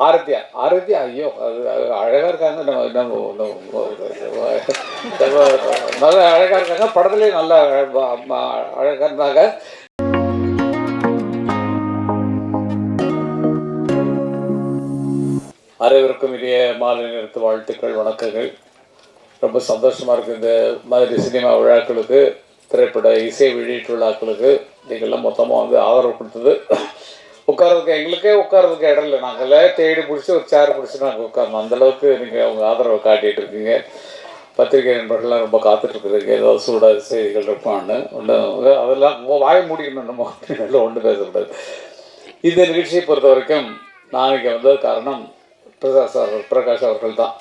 ஆரத்தியா ஐயோ அது அழகாக இருக்காங்க. நல்லா அழகாக இருக்காங்க, படத்துலேயும் நல்லா அழகாக இருந்தாங்க. அனைவருக்கும் இனிய மாலை நேரத்து வாழ்த்துக்கள், வணக்கங்கள். ரொம்ப சந்தோஷமாக இருக்குது இந்த மாதிரி சினிமா விழாக்களுக்கு, திரைப்பட இசை வெளியீட்டு விழாக்களுக்கு நீங்கள்லாம் மொத்தமாக வந்து ஆதரவு கொடுத்தது. உட்காரதுக்கு எங்களுக்கே உட்காரதுக்கு இடம் இல்லை, நாங்களே தேடி பிடிச்சி ஒரு சேர் பிடிச்சி நாங்கள் உட்காரணும். அந்தளவுக்கு நீங்கள் அவங்க ஆதரவை காட்டிகிட்டு இருக்கீங்க. பத்திரிகை நண்பர்கள்லாம் ரொம்ப காத்துட்ருக்குறீங்க, ஏதாவது சூடாக செய்திகள் இருப்பான்னு. ஒன்று அதெல்லாம் வாய முடிக்கணும், நம்ம நல்லா ஒன்று பேசக்கூடாது. இந்த நிகழ்ச்சியை பொறுத்த வரைக்கும் நான் இங்கே வந்தது காரணம் பிரகாஷ் அவர்கள் தான்.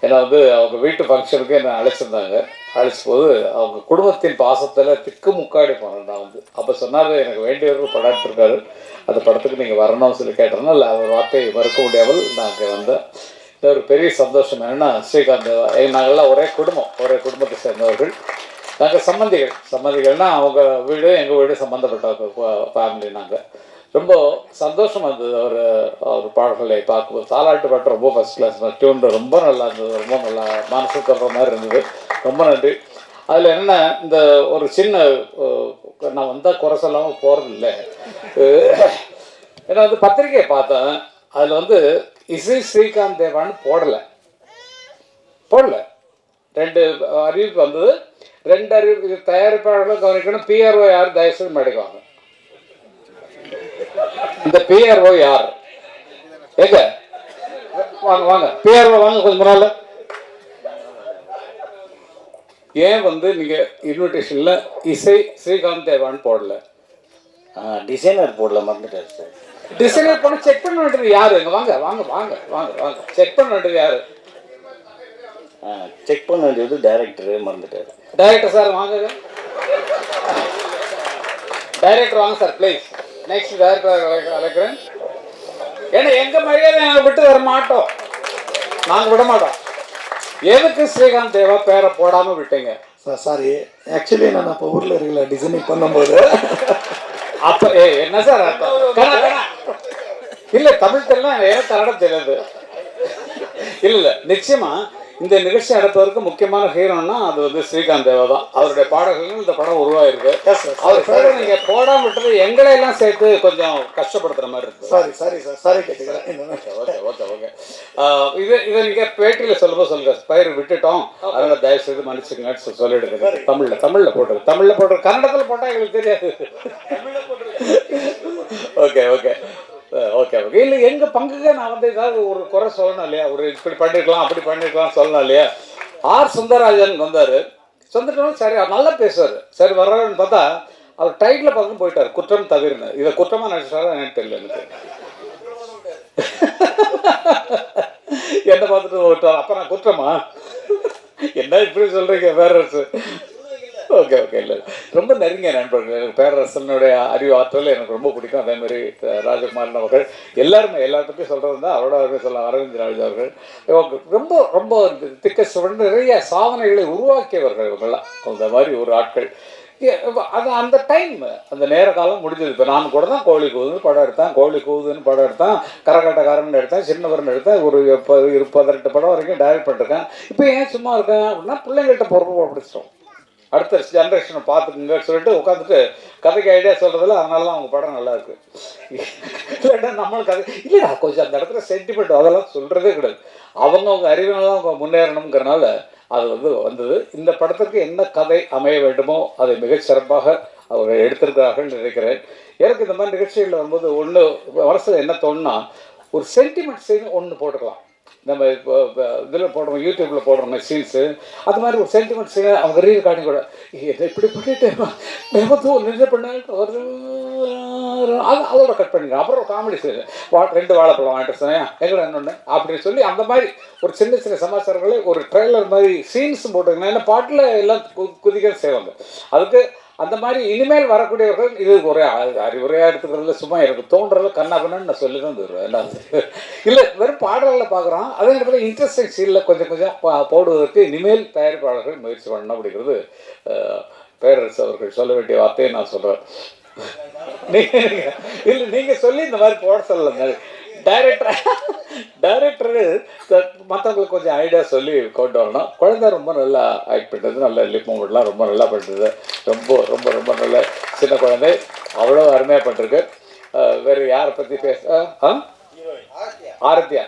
ஏன்னா வந்து அவங்க வீட்டு ஃபங்க்ஷனுக்கு என்னை அழைச்சிருந்தாங்க. அழைச்ச போது அவங்க குடும்பத்தின் பாசத்தில் திக்கு முக்காடி போனேன் நான் வந்து. அப்போ சொன்னார், எனக்கு வேண்டியவர்கள் படம் எடுத்திருக்காரு, அந்த படத்துக்கு நீங்கள் வரணும்னு சொல்லி கேட்டோன்னா இல்லை, அவர் வார்த்தையை மறுக்க முடியாமல் நான் இங்கே வந்தேன். இந்த ஒரு பெரிய சந்தோஷம் என்னென்னா, ஸ்ரீகாந்த் தேவா நாங்கள்லாம் ஒரே குடும்பத்தை சேர்ந்தவர்கள். நாங்கள் சம்மந்திகள்னால் அவங்க வீடு எங்கள் வீடு சம்மந்தப்பட்ட ஃபேமிலி. நாங்கள் ரொம்ப சந்தோஷமாக இருந்தது அவர் பாடல்களை பார்க்கும்போது. தாலாட்டு பாட்டு ரொம்ப ஃபஸ்ட் கிளாஸ், டியூன் ரொம்ப நல்லா இருந்தது, ரொம்ப நல்லா மனசு தர்ற மாதிரி இருந்தது. ரொம்ப நன்றி. அதில் என்ன, இந்த ஒரு சின்ன நான் வந்தால் குறை சொல்லாமல் போகிறதில்லை. ஏன்னா வந்து பத்திரிகையை பார்த்தேன், அதில் வந்து இசை ஸ்ரீகாந்த் தேவான்னு போடலை. 2 அறிவிப்பு வந்தது. 2 அறிவிப்பு தயாரிப்பாளர்களும் கவனிக்கணும். பிஆர்ஓ யார் தயவுசெய்து மேடைக்குவாங்க. இந்த பிஆர்ஓ யார்? எங்க வாங்க பிஆர்ஓ வாங்க கொஞ்சம் முன்னால. ஏன் வந்து நீங்கள் இன்விடேஷனில் இசை ஸ்ரீகாந்த் தேவான்னு போடல? டிசைனர் போடல, மறந்துட்டார் சார். டிசைனர் பண்ண செக் பண்ண வேண்டியது யாரு? வாங்க வாங்க வாங்க வாங்க வாங்க செக் பண்ண வேண்டியது யாரு? செக் பண்ண வேண்டியது டைரக்டரு, மறந்துட்டார். டைரக்டர் சார் வாங்க, டைரக்டர் வாங்க சார் ப்ளீஸ். நெக்ஸ்ட் டைரக்டர் அழைக்கிறேன். ஏன்னா எங்கள் மரியாதை நாங்கள் விட்டு வர மாட்டோம், நாங்கள் விட மாட்டோம். எதுக்கு ஸ்ரீகாந்த் தேவா பேரை போடாமல் விட்டீங்க சார்? சாரி, ஆக்சுவலி நான் அப்போ ஊரில் இருக்கல, டிசைனிங் பண்ணும்போது. அப்போ என்ன சார் இல்லை, தமிழ் தெரியலாம், எனக்கு கன்னடம் தெரியாது. இல்லை நிச்சயமாக இந்த நிகழ்ச்சி நடப்பதற்கு முக்கியமான ஹீரோன்னா அது வந்து ஸ்ரீகாந்த் தேவா தான். அவருடைய பாடல்கள் இந்த படம் உருவாயிருக்கு. அவர் பேரை நீங்கள் போடாமல் விட்டது எங்களை எல்லாம் சேர்த்து கொஞ்சம் கஷ்டப்படுத்துகிற மாதிரி இருக்குது. சாரி கேட்டுக்கிறேன். ஓகே. இதை நீங்கள் பேட்டியில் சொல்லுங்க, பயிர் விட்டுட்டோம், அதனால் தயவுசெய்து மன்னிச்சுங்கன்னு சொல்லிடுங்க. தமிழில் போடுறது கன்னடத்தில் போட்டால் எங்களுக்கு தெரியாது. ஓகே. இல்லை எங்கள் பங்குக்கு நான் வந்து ஏதாவது ஒரு குறை சொல்லணும் இல்லையா? ஒரு இப்படி பண்ணியிருக்கலாம் அப்படி பண்ணியிருக்கலாம் சொல்லணும் இல்லையா? ஆர் சுந்தரராஜன் வந்தார். சரி நல்லா பேசுவார். சரி வர்றாருன்னு பார்த்தா அவர் டைட்டில் பார்த்து போயிட்டார், குற்றம் தவிர்னு. இதை குற்றமாக நினச்சாரா எனக்கு தெரியல. எனக்கு என்ன பார்த்துட்டு விட்டார். அப்போ நான் குற்றமா என்ன இப்படி சொல்கிறீங்க பேரரசு? ஓகே. இல்லை ரொம்ப நெருங்கிய நண்பர்கள். எனக்கு பேரரசனுடைய அறிவு ஆற்றல் எனக்கு ரொம்ப பிடிக்கும். அதேமாதிரி ராஜகுமாரன் அவர்கள் எல்லாத்தையும் சொல்கிறது தான் அவரோட சொல்ல. அரவிந்த் ராஜ் அவர்கள் ரொம்ப திக்கசுடன் நிறைய சாதனைகளை உருவாக்கியவர்கள் இவங்கெல்லாம். அந்த மாதிரி ஒரு ஆட்கள். அது அந்த டைம், அந்த நேர காலம் முடிஞ்சது. இப்போ நான் கூட தான் கோழி கூதுன்னு படம் எடுத்தேன், கரகாட்டக்காரன் எடுத்தேன், சின்னவரன் எடுத்தேன், ஒரு 18 படம் வரைக்கும் டைரக்ட் பண்ணிருக்கேன். இப்போ ஏன் சும்மா இருக்கேன் அப்படின்னா, பிள்ளைங்கள்ட்ட பொறுப்பு பிடிச்சிட்டோம். அடுத்த ஜென்ரேஷனை பார்த்துக்குங்க சொல்லிட்டு உட்காந்துட்டு கதைக்கு ஐடியா சொல்கிறதில்ல. அதனால தான் அவங்க படம் நல்லா இருக்குது. இல்லைடா நம்மளுக்கு கதை இல்லைடா, கொஞ்சம் அந்த இடத்துல சென்டிமெண்ட் அதெல்லாம் சொல்கிறதே கிடையாது. அவங்க அறிவினால அவங்க முன்னேறணுங்கிறனால அது வந்தது. இந்த படத்துக்கு என்ன கதை அமைய வேண்டுமோ அதை மிகச்சிறப்பாக அவர்கள் எடுத்திருக்கிறார்கள் நினைக்கிறேன். எனக்கு இந்த மாதிரி நிகழ்ச்சிகளில் வரும்போது ஒன்று மனசில் என்ன தோணுன்னா, ஒரு சென்டிமெண்ட் சீன் ஒன்று போட்டுக்கலாம். நம்ம இப்போ இதில் போடுறோம், யூடியூப்பில் போடுறோம் சீன்ஸு. அது மாதிரி ஒரு சென்டிமெண்ட் சீனை அவங்க ரீல் காட்டி கூட எதை இப்படி பண்ணிட்டு நின்று பண்ண அதோட கட் பண்ணிக்கலாம். அப்புறம் ஒரு காமெடி சீன், 2 வாழைப்பழம் வாங்கிட்டு சொன்னேன் எங்களை என்னொன்று அப்படின்னு சொல்லி அந்த மாதிரி ஒரு சின்ன சமாச்சாரங்களை ஒரு ட்ரெய்லர் மாதிரி சீன்ஸும் போட்டுருக்கேன். ஏன்னா பாட்டில் எல்லாம் குதிக்க செய்வாங்க. அதுக்கு அந்த மாதிரி இனிமேல் வரக்கூடியவர்கள் இது ஒரே அறிவுரையாக எடுத்துக்கிறதுல சும்மா எனக்கு தோன்றதில்ல, கண்ணாபண்ணு நான் சொல்லி தான் தருவேன். என்ன இல்லை வெறும் பாடல்களில் பார்க்குறோம், அதே நேரத்தில் இன்ட்ரெஸ்டிங் சீனில் கொஞ்சம் போடுவதற்கு இனிமேல் தயாரிப்பாளர்கள் முயற்சி பண்ணணும் அப்படிங்கிறது பேரரசு அவர்கள் சொல்ல வேண்டிய வார்த்தையை நான் சொல்கிறேன். நீங்கள் சொல்லி இந்த மாதிரி போட சொல்லலை. டைரக்டரு மற்றவங்களுக்கு கொஞ்சம் ஐடியா சொல்லி கொண்டு வரணும். குழந்தை ரொம்ப நல்லா ஆக்ட் பண்ணுறது, நல்ல லிப் மூமெண்ட்லாம் ரொம்ப நல்லா பண்ணுறது, ரொம்ப ரொம்ப ரொம்ப நல்ல சின்ன குழந்தை, அவ்வளோ அருமையாக பண்ணிருக்கு. வேறு யாரை பற்றி பேச ஆரத்தியா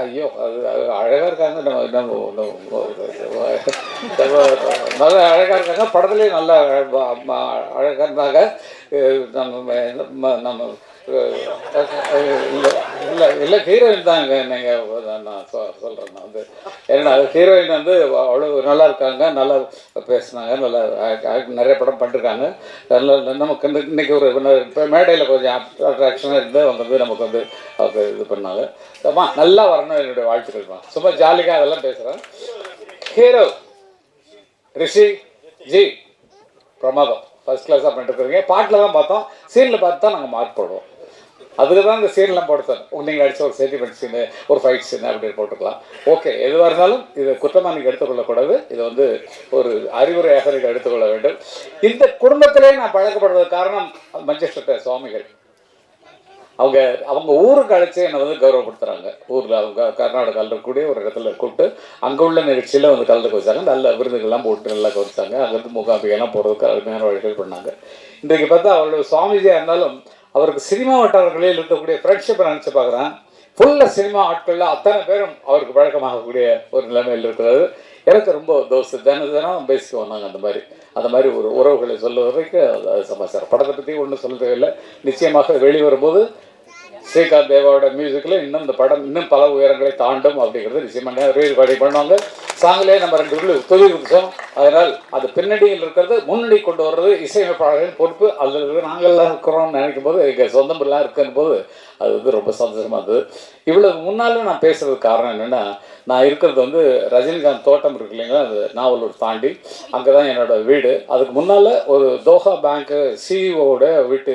ஐயோ அது அழகாக இருக்காங்க. நல்லா அழகாக இருக்காங்க, படத்துலேயும் நல்லா அழகாக இருந்தாங்க. நம்ம இல்லை ஹீரோயின் தாங்க. நீங்கள் நான் சொல்கிறேன், நான் வந்து ஏன்னா ஹீரோயின் வந்து அவ்வளோ நல்லா இருக்காங்க, நல்லா பேசுனாங்க, நல்லா நிறைய படம் பண்ணிருக்காங்க. நல்லா நமக்கு இன்றைக்கி ஒரு இப்போ மேடையில் கொஞ்சம் அட்ராக்ஷனாக இருந்து அவங்க வந்து நமக்கு வந்து அவங்க இது பண்ணாங்க. அம்மா நல்லா வரணும், என்னுடைய வாழ்த்துக்கள்மா. சும்மா ஜாலியாக அதெல்லாம் பேசுகிறேன். ஹீரோ ரிஷி ஜி பிரமாதம், ஃபஸ்ட் கிளாஸாக பண்ணிட்டுருக்கீங்க. பாட்டில் தான் பார்த்தோம், சீனில் பார்த்து தான் நாங்கள் மார்க் போடுவோம். அதுக்கு தான் இந்த சீன்லாம் போட்டு நீங்கள் அடித்த ஒரு சென்டிமெண்ட் சீனு, ஒரு ஃபைட் சீனு அப்படின்னு போட்டுக்கலாம். ஓகே, எதுவாக இருந்தாலும் இது குற்றமாக நீங்கள் எடுத்துக்கொள்ளக்கூடாது. இது வந்து ஒரு அறிவுரையாக நீங்கள் எடுத்துக்கொள்ள வேண்டும். இந்த குடும்பத்திலே நான் பழக்கப்படுவதற்கு காரணம் மஞ்சேஸ்வர சுவாமிகள். அவங்க ஊருக்கு அழைச்சி என்னை வந்து கௌரவப்படுத்துகிறாங்க. ஊரில் அவங்க கர்நாடகாவில் இருக்கக்கூடிய ஒரு இடத்துல கூப்பிட்டு அங்கே உள்ள நிகழ்ச்சியில் வந்து கலந்துக்க வச்சாங்க. நல்ல விருதுகள்லாம் போட்டு நல்லா கவனிச்சாங்க. அங்கேருந்து மூகாம்பிகைலாம் போகிறதுக்கு அருமையான வழிகள் பண்ணாங்க. இன்றைக்கு பார்த்தா அவரோட சுவாமிஜியாக இருந்தாலும் அவருக்கு சினிமா வட்டாரங்களில் இருக்கக்கூடிய ஃப்ரெண்ட்ஷிப்பை நினச்சி பார்க்குறேன். ஃபுல்லாக சினிமா ஆட்களில் அத்தனை பேரும் அவருக்கு பழக்கமாகக்கூடிய ஒரு நிலைமையில் இருக்கிறது. எனக்கு ரொம்ப தினம் பேசிக்கு வந்தாங்க. அந்த மாதிரி ஒரு உறவுகளை சொல்லுவதற்கு அது சமாச்சாரம். படத்தை பற்றி ஒன்றும் சொல்ல இல்லை. நிச்சயமாக வெளிவரும்போது ஸ்ரீகாந்த் தேவாவோட மியூசிக்கில் இன்னும் இந்த படம் இன்னும் பல உயரங்களை தாண்டும் அப்படிங்கிறது நிச்சயமாக ரீரெக்கார்டிங் பண்ணுவாங்க. சாங்கிலே நம்ம 2 துதி குதிச்சோம். அதனால் அது பின்னணியில் இருக்கிறது, முன்னணி கொண்டு வர்றது இசையமைப்பாளர்களின் பொறுப்பு. அதில் நாங்கள்லாம் இருக்கிறோம்னு நினைக்கும் போது, எங்கள் சொந்தமெல்லாம் இருக்குன்னு போது அது வந்து ரொம்ப சந்தோஷமாக இருந்தது. இவ்வளவு முன்னாலும் நான் பேசுகிறதுக்கு காரணம் என்னென்னா, நான் இருக்கிறது வந்து ரஜினிகாந்த் தோட்டம் இருக்கு இல்லைங்களா, அது நாவலூர் தாண்டி அங்கே தான் என்னோடய வீடு. அதுக்கு முன்னால் ஒரு தோஹா பேங்க்கு சிஇஓட வீட்டு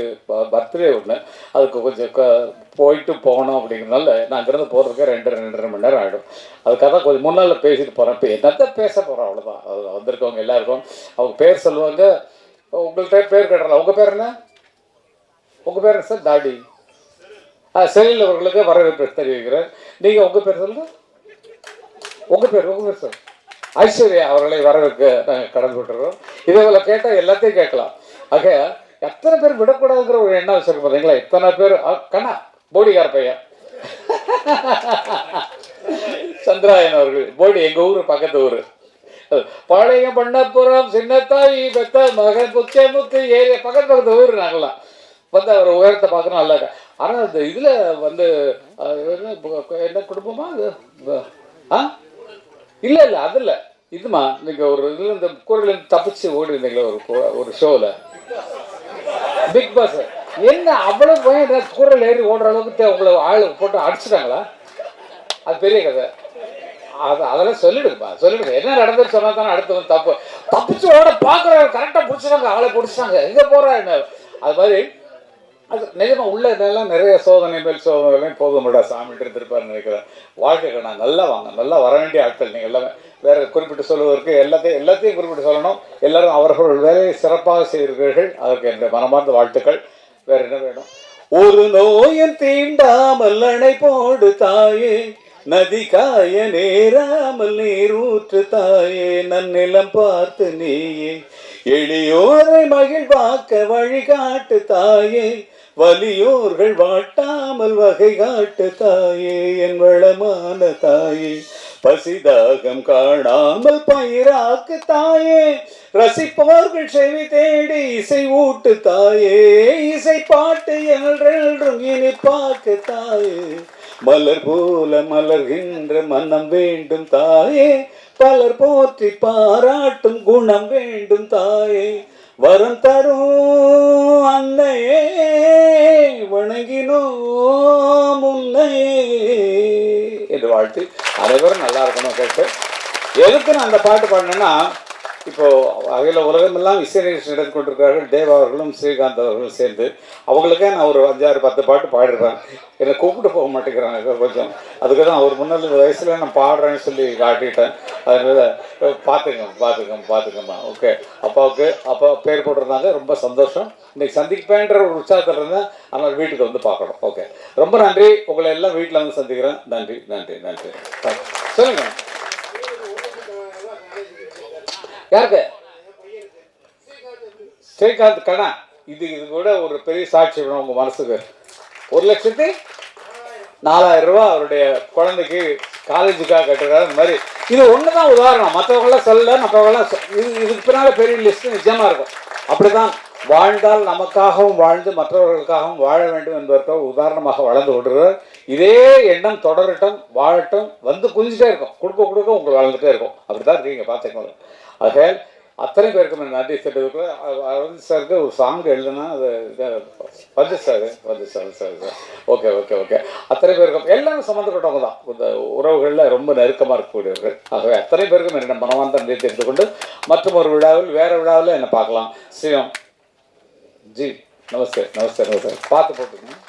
பர்த்டே ஒன்று, அதுக்கு கொஞ்சம் போயிட்டு போகணும் அப்படிங்கிறதுனால நான் அங்கேருந்து போகிறதுக்கு 2.5 மணி நேரம் ஆகிடும். அதுக்காக கொஞ்சம் முன்னால் பேசிட்டு போகிறேன். இப்போ என்னத்தான் பேச போகிறோம், அவ்வளோதான். அது வந்திருக்கவங்க எல்லாருக்கும் அவங்க பேர் சொல்லுவாங்க. உங்கள்கிட்ட பேர் கேட்டுறேன், உங்கள் பேர் என்ன? உங்கள் பேர் என்ன சார்? தாடி. செல்லில் அவர்களுக்கு வரவேற்பு தெரிவிக்கிறேன். நீங்கள் உங்கள் பேர் சொல்லுங்கள். உங்கள் பேர் சார்? ஐஸ்வர்யா அவர்களை வரவேற்க நாங்கள் கடன் போட்டுறோம். இதே போல் கேட்டால் எல்லாத்தையும் கேட்கலாம். ஆக எத்தனை பேர் விடக்கூடாதுங்கிற ஒரு எண்ணம் வச்சிருக்க பார்த்தீங்களா? இத்தனை பேர். கண்ணா போடிக்கார பையன் சந்திராயன் அவர்கள், போடி எங்கள் ஊர் பக்கத்து ஊர். பாளைய பண்ணப்புறம் சின்னத்தாய் பெத்த மகன் முத்து ஏரியா பக்கத்து ஊர். நாங்களாம் வந்து அவர் உயரத்தை பார்க்கணும் நல்லா. ஆனால் அந்த இதில் வந்து என்ன குடும்பமா அது? இல்லை அதில் இதுமா நீங்கள் ஒரு இதில் இந்த கூரையிலேருந்து தப்பிச்சு ஓடி இருந்தீங்களா ஒரு ஷோவில், பிக் பாஸ். என்ன அவ்வளோ போய் கூரையில் ஏறி ஓடுற அளவுக்கு உங்களை ஆள் போட்டு அடிச்சுட்டாங்களா? அது பெரிய கதை. அதெல்லாம் சொல்லிடுங்க என்ன நடந்துன்னு சொன்னா தானே அடுத்து வந்து தப்பிச்சு ஓட பார்க்குறாங்க. கரெக்டாக பிடிச்சிட்டாங்க, ஆளை பிடிச்சிட்டாங்க, எங்கே போகிறா என்ன. அது மாதிரி அது நிஜமாக உள்ள இதெல்லாம் நிறைய சோதனை மேல் சோதனைகளையும் போதும்டா சாமிட்டு இருந்திருப்பாருன்னு நினைக்கிறேன். வாழ்க்கைக்கு நான் நல்லா நல்லா வர வேண்டிய ஆட்கள் நீங்கள் எல்லாமே. வேறு குறிப்பிட்டு சொல்வதற்கு எல்லாத்தையும் குறிப்பிட்டு சொல்லணும். எல்லாரும் அவர்கள் வேலையை சிறப்பாக செய்கிறீர்கள். அதற்கு என்னுடைய மனமார்ந்த வாழ்த்துக்கள். வேறு என்ன வேணும்? ஒரு நோயும் தீண்டாமல் அணை போடு தாயே, நதி காய நேராமல் நீர் ஊற்று தாயே, நன்னிலம் பார்த்து நீயே எளியோரை மகிழ்வாக்க வழிகாட்டு தாயே, வலியோர்கள் வாட்டாமல் வகை காட்டு தாயே, என் வளமான தாயே, பசிதாகம் காணாமல் பயிராக்கு தாயே, ரசிப்பவர்கள் செவி தேடி இசை ஊட்டு தாயே, இசை பாட்டு என்றென்றும் இனிப்பாக்கு தாயே, மலர் போல மலர்கின்ற மனம் வேண்டும் தாயே, பலர் போற்றி பாராட்டும் குணம் வேண்டும் தாயே, வரம் தரும் அன்னையே வணங்கினோம் உன்னையே என்று வாழ்த்து அனைவரும் நல்லா இருக்கணும் கேட்டு. எதுக்கு நான் அந்த பாட்டு பாடினேன்னா, இப்போது அகில உலகமெல்லாம் இசை நிகழ்ச்சி நடத்தி கொண்டிருக்கிறார்கள். தேவா அவர்களும் ஸ்ரீகாந்த் அவர்களும் சேர்ந்து அவங்களுக்கே நான் ஒரு 5-6-10 பாட்டு பாடிடுறேன். என்னை கூப்பிட்டு போக மாட்டேங்கிறாங்க கொஞ்சம். அதுக்கு தான் அவர் முன்னாள் வயசில் நான் பாடுறேன்னு சொல்லி காட்டிட்டேன். அதனால் பார்த்துக்கம்மா. ஓகே, அப்பாவுக்கு அப்பா பேர் போட்டிருந்தாங்க, ரொம்ப சந்தோஷம். இன்றைக்கி சந்திப்பேன்ற ஒரு உற்சாகத்தில் இருந்தேன். அதனால் வீட்டுக்கு வந்து பார்க்கணும். ஓகே, ரொம்ப நன்றி. உங்களை எல்லாம் வீட்டில் வந்து சந்திக்கிறேன். நன்றி. சொல்லுங்கள். யாருக்கு? ஸ்ரீகாந்த் கண்ணா, இது கூட ஒரு பெரிய சாட்சி வேணும் உங்கள் மனசுக்கு. 1,04,000 ரூபா அவருடைய குழந்தைக்கு காலேஜுக்காக கட்டுறாரு. இந்த மாதிரி இது ஒன்று தான் உதாரணம். மற்றவங்களாம் சொல்லலை, மற்றவங்களாம் இதுக்கு பின்னால் பெரிய லிஸ்ட்டு நிச்சயமாக இருக்கும். அப்படி தான் வாழ்ந்தால் நமக்காகவும் வாழ்ந்து மற்றவர்களுக்காகவும் வாழ வேண்டும் என்பதற்காக உதாரணமாக வளர்ந்து கொண்டிருக்கிறார். இதே எண்ணம் தொடரட்டும், வாழட்டும், வந்து குஞ்சிட்டே இருக்கும். கொடுக்க உங்களுக்கு வளர்ந்துட்டே இருக்கும். அப்படி தான் இருக்கீங்க, பார்த்துக்கோங்க. ஆகையால் அத்தனை பேருக்கு நன்றி தெரிவிக்க. அரவிந்த் சாருக்கு ஒரு சாங் எழுதுனா அது வந்து சார். ஓகே. அத்தனை பேருக்கும் எல்லாரும் சம்மந்தப்பட்டவங்க தான். இந்த உறவுகளில் ரொம்ப நெருக்கமாக இருக்கக்கூடியவர்கள். ஆகவே அத்தனை பேருக்கும் என்ன மனமார்ந்த நன்றி தெரிந்து கொண்டு மற்றும் ஒரு விழாவில் வேறு விழாவில் என்னை பார்க்கலாம். ஸ்ரீராம் ஜி நமஸ்தே. பார்த்து போட்டுக்கணும்.